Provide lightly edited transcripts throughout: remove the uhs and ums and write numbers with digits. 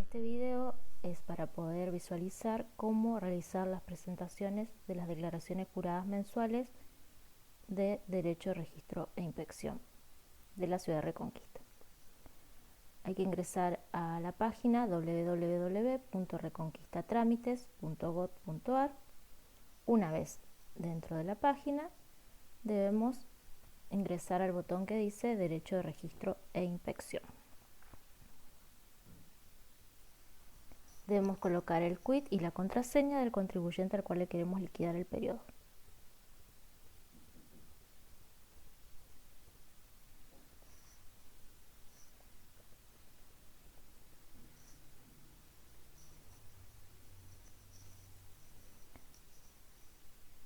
Este video es para poder visualizar cómo realizar las presentaciones de las declaraciones juradas mensuales de Derecho, Registro e Inspección de la Ciudad de Reconquista. Hay que ingresar a la página www.reconquistatramites.gov.ar. Una vez dentro de la página, debemos ingresar al botón que dice Derecho de Registro e Inspección. Debemos colocar el quit y la contraseña del contribuyente al cual le queremos liquidar el periodo.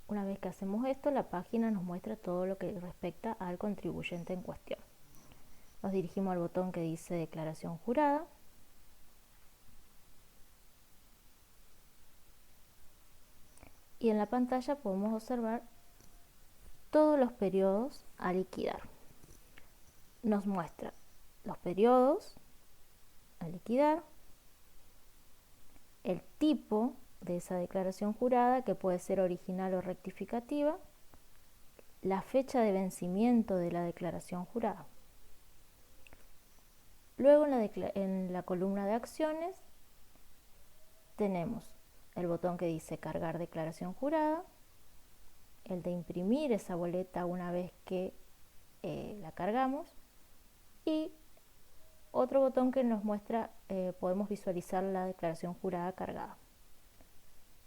Una vez que hacemos esto, la página nos muestra todo lo que respecta al contribuyente en cuestión. Nos dirigimos al botón que dice Declaración Jurada. Y en la pantalla podemos observar todos los periodos a liquidar. Nos muestra los periodos a liquidar, el tipo de esa declaración jurada, que puede ser original o rectificativa, la fecha de vencimiento de la declaración jurada. Luego en la columna de acciones tenemos el botón que dice Cargar declaración jurada, el de imprimir esa boleta una vez que la cargamos, y otro botón que nos muestra, podemos visualizar la declaración jurada cargada.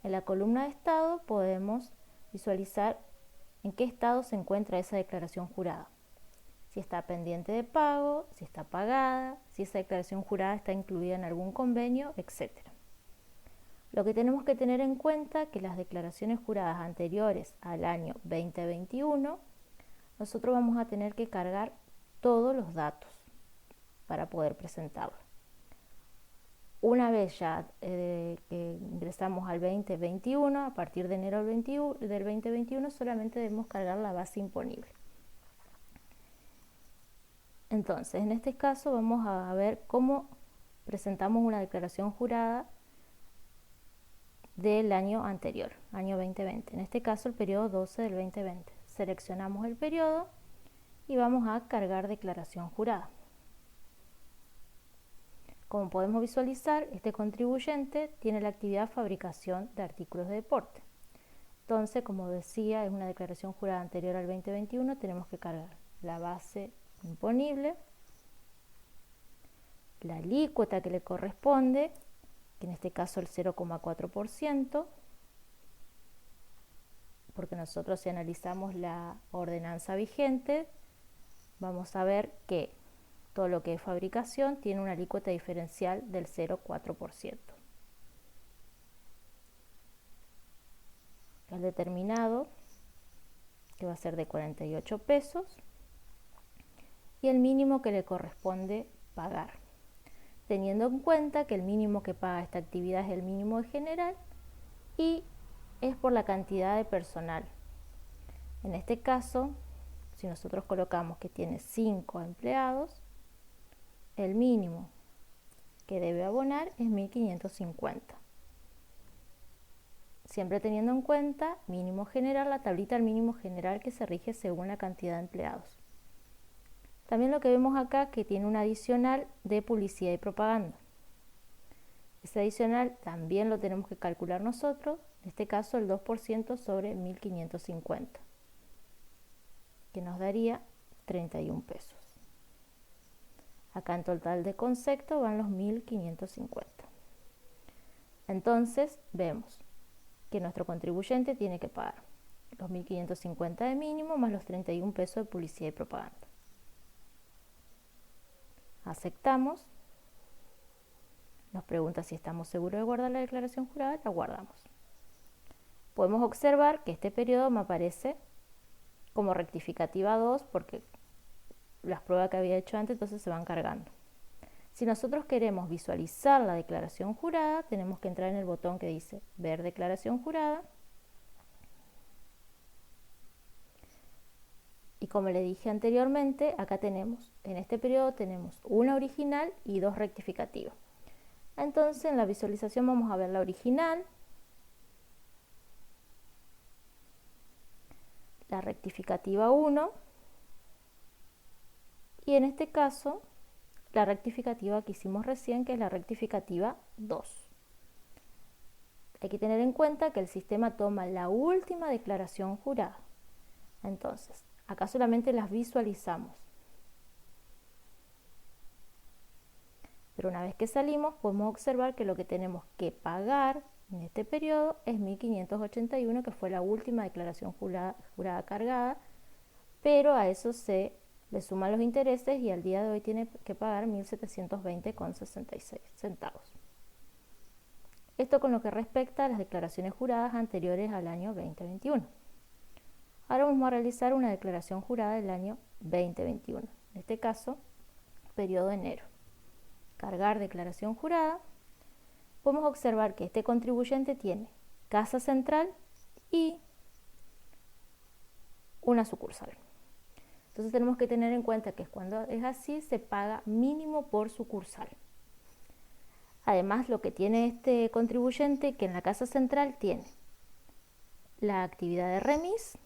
En la columna de estado podemos visualizar en qué estado se encuentra esa declaración jurada. Si está pendiente de pago, si está pagada, si esa declaración jurada está incluida en algún convenio, etc. Lo que tenemos que tener en cuenta es que las declaraciones juradas anteriores al año 2021, nosotros vamos a tener que cargar todos los datos para poder presentarlo. Una vez ya que ingresamos al 2021, a partir de enero del 2021, solamente debemos cargar la base imponible. Entonces, en este caso vamos a ver cómo presentamos una declaración jurada del año anterior, año 2020. En este caso, el periodo 12 del 2020. Seleccionamos el periodo y vamos a cargar declaración jurada. Como podemos visualizar, este contribuyente tiene la actividad fabricación de artículos de deporte. Entonces, como decía, es una declaración jurada anterior al 2021, tenemos que cargar la base imponible, la alícuota que le corresponde, que en este caso el 0,4%, porque nosotros, si analizamos la ordenanza vigente, vamos a ver que todo lo que es fabricación tiene una alícuota diferencial del 0,4%. El determinado, que va a ser de 48 pesos, y el mínimo que le corresponde pagar, teniendo en cuenta que el mínimo que paga esta actividad es el mínimo general y es por la cantidad de personal. En este caso, si nosotros colocamos que tiene 5 empleados, el mínimo que debe abonar es 1.550. Siempre teniendo en cuenta mínimo general, la tablita del mínimo general que se rige según la cantidad de empleados. También lo que vemos acá, que tiene un adicional de publicidad y propaganda. Ese adicional también lo tenemos que calcular nosotros, en este caso el 2% sobre 1.550, que nos daría 31 pesos. Acá en total de concepto van los 1.550. Entonces vemos que nuestro contribuyente tiene que pagar los 1.550 de mínimo más los 31 pesos de publicidad y propaganda. Aceptamos. Nos pregunta si estamos seguros de guardar la declaración jurada, la guardamos. Podemos observar que este periodo me aparece como rectificativa 2 porque las pruebas que había hecho antes entonces se van cargando. Si nosotros queremos visualizar la declaración jurada, tenemos que entrar en el botón que dice Ver declaración jurada. Y como le dije anteriormente, acá tenemos, en este periodo tenemos una original y 2 rectificativas. Entonces en la visualización vamos a ver la original, la rectificativa 1 y en este caso la rectificativa que hicimos recién, que es la rectificativa 2. Hay que tener en cuenta que el sistema toma la última declaración jurada. Entonces, acá solamente las visualizamos. Pero una vez que salimos, podemos observar que lo que tenemos que pagar en este periodo es 1.581, que fue la última declaración jurada cargada, pero a eso se le suman los intereses y al día de hoy tiene que pagar 1.720,66 centavos. Esto con lo que respecta a las declaraciones juradas anteriores al año 2021. Ahora vamos a realizar una declaración jurada del año 2021. En este caso, periodo de enero. Cargar declaración jurada. Podemos observar que este contribuyente tiene casa central y una sucursal. Entonces tenemos que tener en cuenta que cuando es así se paga mínimo por sucursal. Además, lo que tiene este contribuyente, que en la casa central tiene la actividad de remis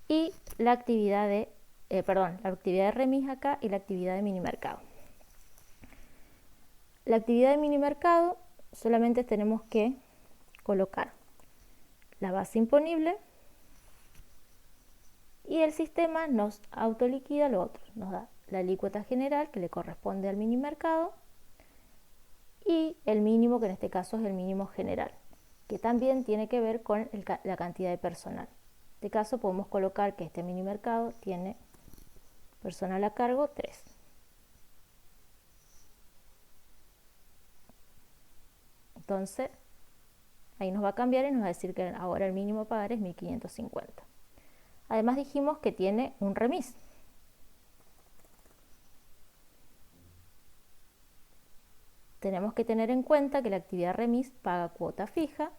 y la actividad de, la actividad de remis acá y la actividad de minimercado. La actividad de minimercado solamente tenemos que colocar la base imponible y el sistema nos autoliquida lo otro, nos da la alícuota general que le corresponde al minimercado y el mínimo, que en este caso es el mínimo general, que también tiene que ver con la cantidad de personal. En este caso podemos colocar que este minimercado tiene personal a cargo 3. Entonces, ahí nos va a cambiar y nos va a decir que ahora el mínimo a pagar es 1.550. Además dijimos que tiene un remis. Tenemos que tener en cuenta que la actividad remis paga cuota fija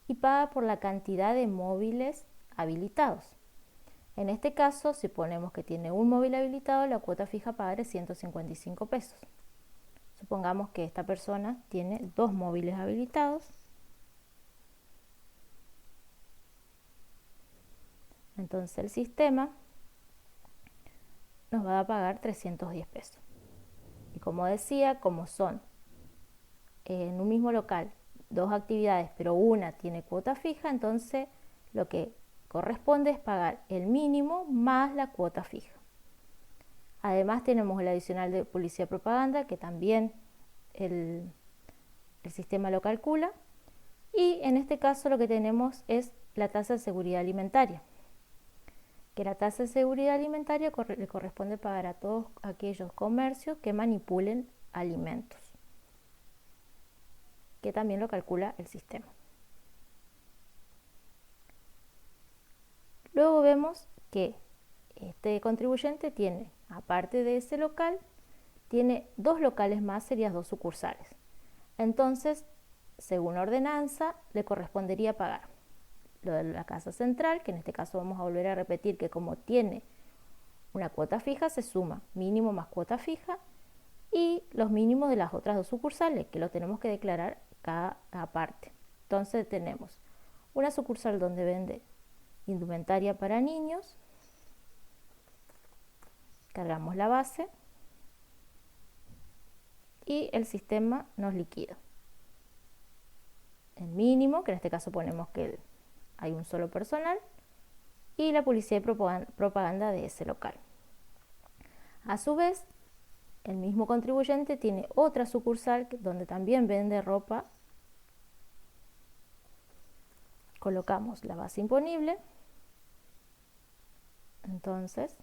y paga por la cantidad de móviles habilitados. En este caso, si ponemos que tiene un móvil habilitado, la cuota fija a pagar es 155 pesos. Supongamos que esta persona tiene 2 móviles habilitados. Entonces el sistema nos va a pagar 310 pesos. Y como decía, como son en un mismo local 2 actividades, pero una tiene cuota fija, entonces lo que corresponde es pagar el mínimo más la cuota fija. Además tenemos el adicional de publicidad y propaganda, que también el sistema lo calcula. Y en este caso lo que tenemos es la tasa de seguridad alimentaria, que la tasa de seguridad alimentaria le corresponde pagar a todos aquellos comercios que manipulen alimentos, que también lo calcula el sistema. Luego vemos que este contribuyente tiene, aparte de ese local, tiene 2 locales más, serían 2 sucursales. Entonces, según ordenanza, le correspondería pagar lo de la casa central, que en este caso vamos a volver a repetir que como tiene una cuota fija, se suma mínimo más cuota fija y los mínimos de las otras 2 sucursales, que lo tenemos que declarar cada parte. Entonces tenemos una sucursal donde vende indumentaria para niños, cargamos la base y el sistema nos liquida el mínimo, que en este caso ponemos que hay un solo personal, y la publicidad y propaganda de ese local. A su vez, el mismo contribuyente tiene otra sucursal donde también vende ropa. Colocamos la base imponible, entonces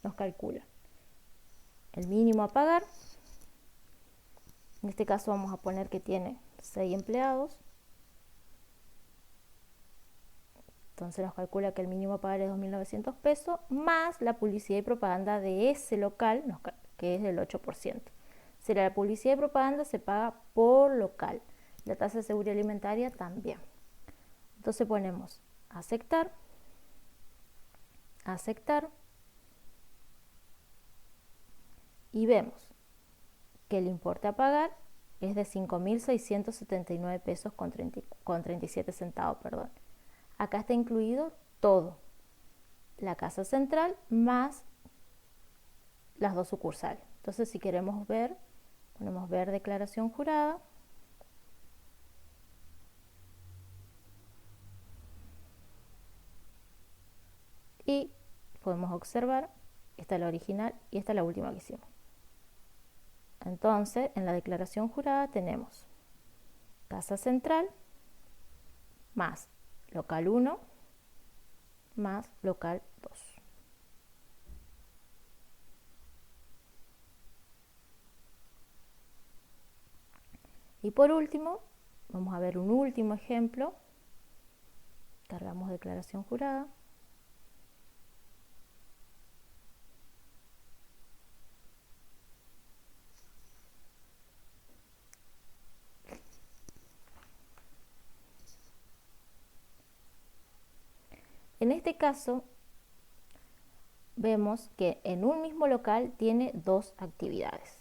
nos calcula el mínimo a pagar. En este caso vamos a poner que tiene 6 empleados. Entonces nos calcula que el mínimo a pagar es 2.900 pesos, más la publicidad y propaganda de ese local, que es del 8%. Si la publicidad y propaganda se paga por local, la tasa de seguridad alimentaria también. Entonces ponemos aceptar, aceptar, y vemos que el importe a pagar es de 5.679 pesos con 37 centavos, perdón. Acá está incluido todo, la casa central más las dos sucursales. Entonces, si queremos ver, ponemos ver declaración jurada. Y podemos observar, esta es la original y esta es la última que hicimos. Entonces, en la declaración jurada tenemos casa central más local 1 más local 2. Y por último, vamos a ver un último ejemplo. Cargamos declaración jurada. En este caso, vemos que en un mismo local tiene dos actividades.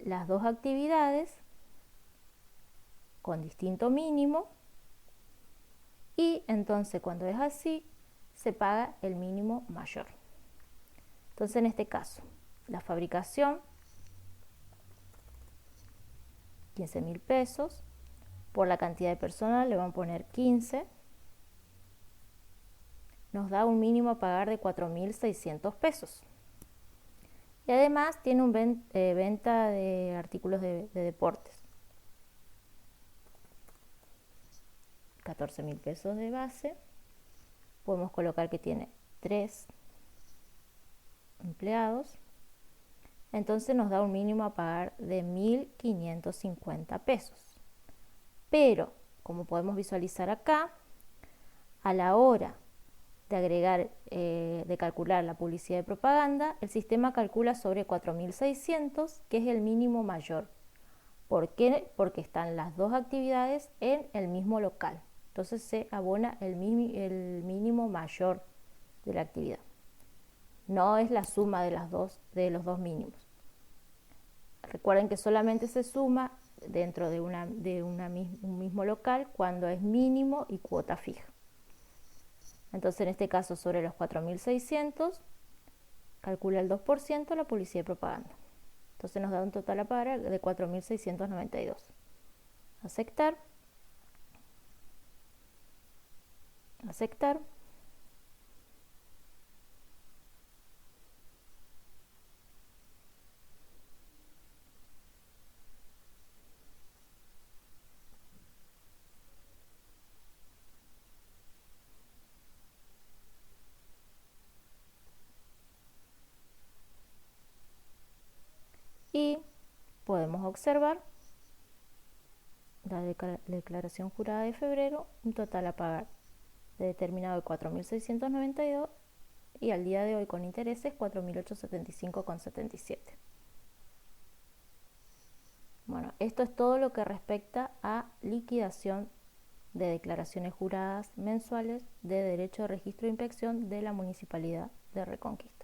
Las dos actividades con distinto mínimo, y entonces cuando es así se paga el mínimo mayor. Entonces, en este caso, la fabricación 15.000 pesos, por la cantidad de personal le van a poner 15, nos da un mínimo a pagar de 4.600 pesos. Y además tiene un venta de artículos de deportes. 14.000 pesos de base. Podemos colocar que tiene 3 empleados. Entonces nos da un mínimo a pagar de 1.550 pesos. Pero, como podemos visualizar acá, a la hora de agregar, de calcular la publicidad y propaganda, el sistema calcula sobre 4.600, que es el mínimo mayor. ¿Por qué? Porque están las dos actividades en el mismo local. Entonces se abona el mínimo mayor de la actividad. No es la suma de los dos mínimos. Recuerden que solamente se suma dentro de un mismo local cuando es mínimo y cuota fija. Entonces, en este caso, sobre los 4.600, calcula el 2% la publicidad y propaganda. Entonces nos da un total a pagar de 4.692. Aceptar. Aceptar. Y podemos observar la declaración jurada de febrero, un total a pagar de determinado de 4.692 y al día de hoy con intereses 4.875,77. Bueno, esto es todo lo que respecta a liquidación de declaraciones juradas mensuales de derecho de registro e inspección de la Municipalidad de Reconquista.